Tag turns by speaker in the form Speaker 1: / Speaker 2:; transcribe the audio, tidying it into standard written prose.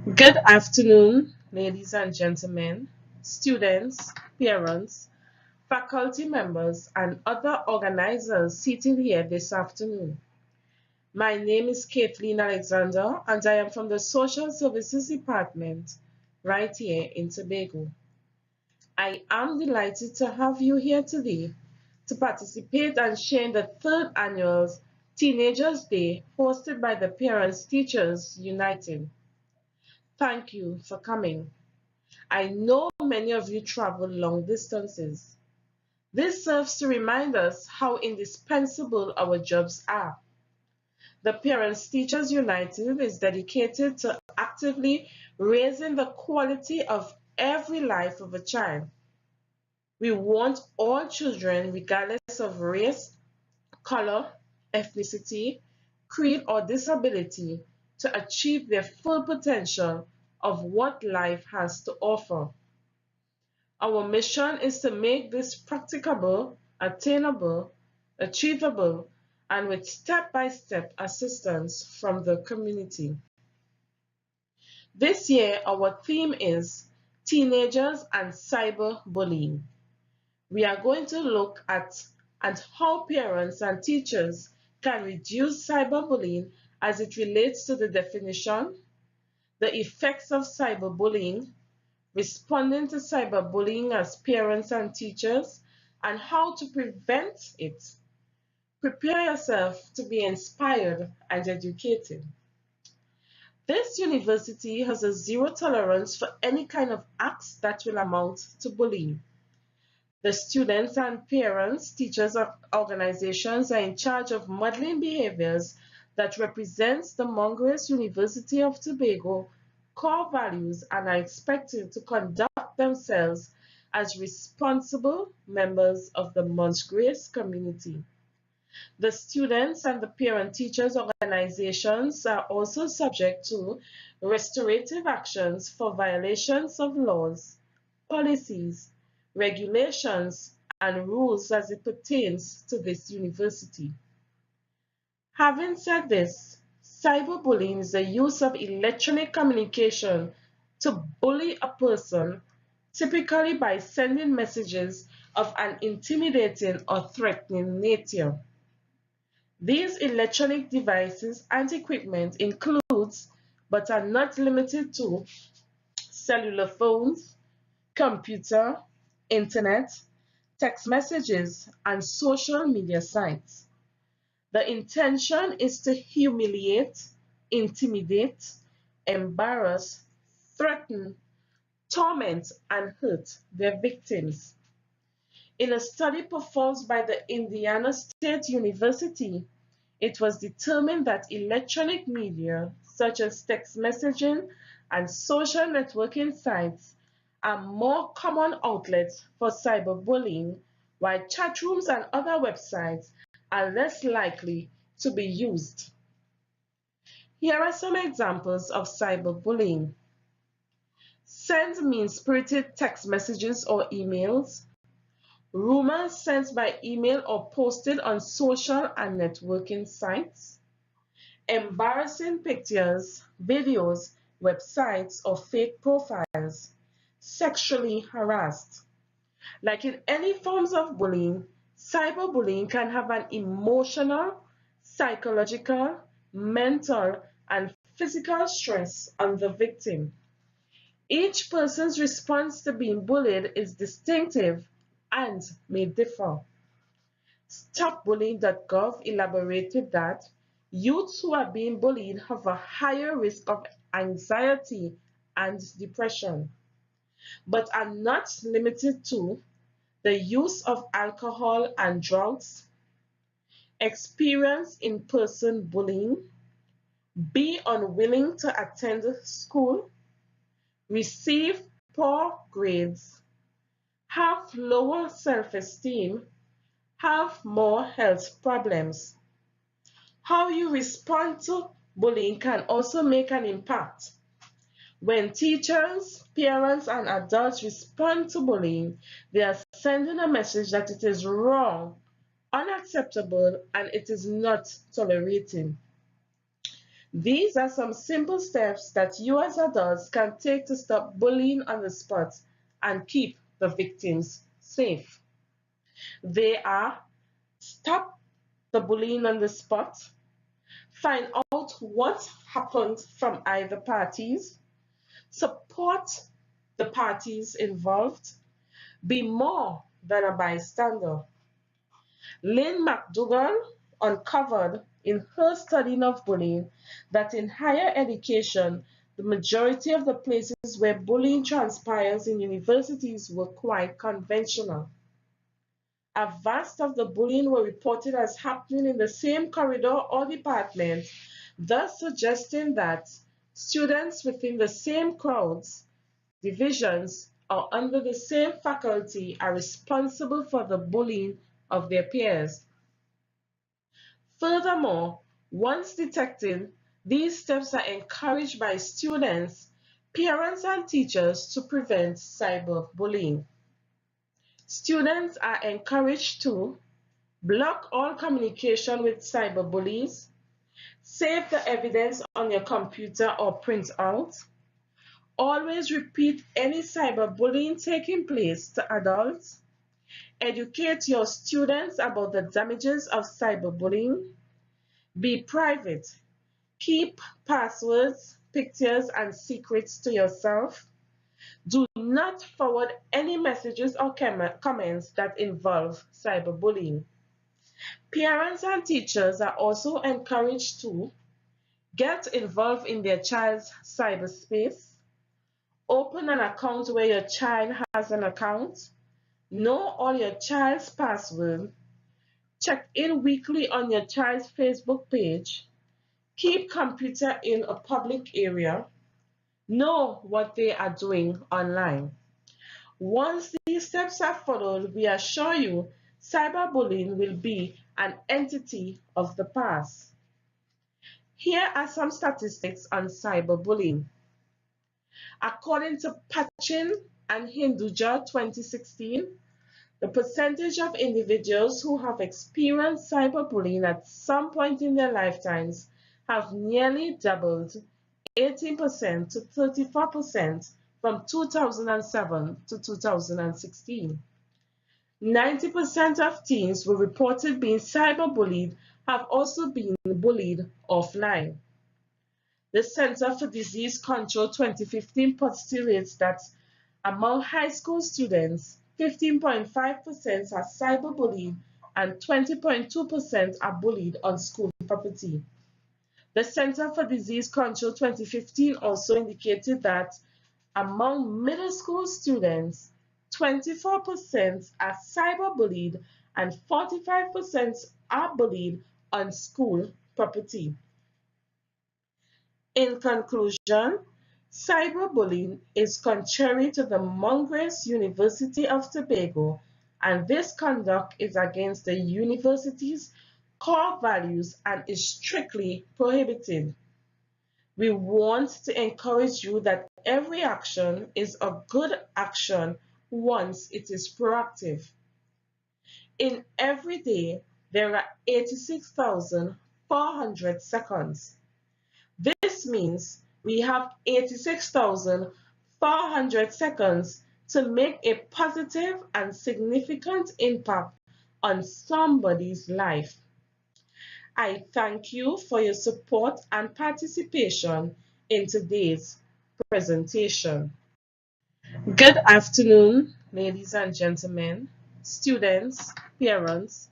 Speaker 1: Good afternoon, ladies and gentlemen, students, parents, faculty members, and other organizers seated here this afternoon. My name is Cathlene Alexander, and I am from the Social Services Department right here in Tobago. I am delighted to have you here today to participate and share in the third annual Teenagers Day hosted by the Parents Teachers United. Thank you for coming. I know many of you travel long distances. This serves to remind us how indispensable our jobs are. The Parents Teachers United is dedicated to actively raising the quality of every life of a child. We want all children, regardless of race, color, ethnicity, creed, or disability, to achieve their full potential of what life has to offer. Our mission is to make this practicable, attainable, achievable, and with step-by-step assistance from the community. This year, our theme is Teenagers and Cyberbullying. We are going to look at how parents and teachers can reduce cyberbullying as it relates to the definition, the effects of cyberbullying, responding to cyberbullying as parents and teachers, and how to prevent it. Prepare yourself to be inspired and educated. This university has a zero tolerance for any kind of acts that will amount to bullying. The students and parents, teachers of organizations are in charge of modeling behaviors that represents the Mongrace University of Tobago core values and are expected to conduct themselves as responsible members of the Mongrace community. The students and the parent-teachers organizations are also subject to restorative actions for violations of laws, policies, regulations, and rules as it pertains to this university. Having said this, cyberbullying is the use of electronic communication to bully a person, typically by sending messages of an intimidating or threatening nature. These electronic devices and equipment includes, but are not limited to, cellular phones, computer, internet, text messages, and social media sites. The intention is to humiliate, intimidate, embarrass, threaten, torment, and hurt their victims. In a study performed by the Indiana State University, it was determined that electronic media, such as text messaging and social networking sites, are more common outlets for cyberbullying, while chat rooms and other websites are less likely to be used. Here are some examples of cyberbullying. Send mean-spirited text messages or emails, rumors sent by email or posted on social and networking sites, embarrassing pictures, videos, websites, or fake profiles, sexually harassed. Like in any forms of bullying, cyberbullying can have an emotional, psychological, mental, and physical stress on the victim. Each person's response to being bullied is distinctive and may differ. StopBullying.gov elaborated that youths who are being bullied have a higher risk of anxiety and depression, but are not limited to the use of alcohol and drugs, experience in-person bullying, be unwilling to attend school, receive poor grades, have lower self-esteem, have more health problems. How you respond to bullying can also make an impact. When teachers, parents, and adults respond to bullying, they are sending a message that it is wrong, unacceptable, and it is not tolerating. These are some simple steps that you as adults can take to stop bullying on the spot and keep the victims safe. They are: stop the bullying on the spot, find out what happened from either parties, support the parties involved, be more than a bystander. Lynn McDougall uncovered in her study of bullying that in higher education, the majority of the places where bullying transpires in universities were quite conventional. A vast of the bullying were reported as happening in the same corridor or department, thus suggesting that students within the same crowds, divisions, or under the same faculty are responsible for the bullying of their peers. Furthermore, once detected, these steps are encouraged by students, parents, and teachers to prevent cyberbullying. Students are encouraged to block all communication with cyberbullies, save the evidence on your computer or print out, always repeat any cyberbullying taking place to adults, educate your students about the damages of cyberbullying, be private, keep passwords, pictures, and secrets to yourself. Do not forward any messages or comments that involve cyberbullying. Parents and teachers are also encouraged to get involved in their child's cyberspace, open an account where your child has an account, know all your child's passwords, check in weekly on your child's Facebook page, keep computer in a public area, know what they are doing online. Once these steps are followed, we assure you cyberbullying will be an entity of the past. Here are some statistics on cyberbullying. According to Pachin and Hinduja 2016, the percentage of individuals who have experienced cyberbullying at some point in their lifetimes have nearly doubled, 18% to 34% from 2007 to 2016. 90% of teens who reported being cyberbullied have also been bullied offline. The Center for Disease Control 2015 postulates that among high school students, 15.5% are cyberbullied and 20.2% are bullied on school property. The Center for Disease Control 2015 also indicated that among middle school students, 24% are cyberbullied and 45% are bullied on school property. In conclusion, cyberbullying is contrary to the Mongrels University of Tobago, and this conduct is against the university's core values and is strictly prohibited. We want to encourage you that every action is a good action once it is proactive. In every day, there are 86,400 seconds. This means we have 86,400 seconds to make a positive and significant impact on somebody's life. I thank you for your support and participation in today's presentation. Good afternoon, ladies and gentlemen, students, parents,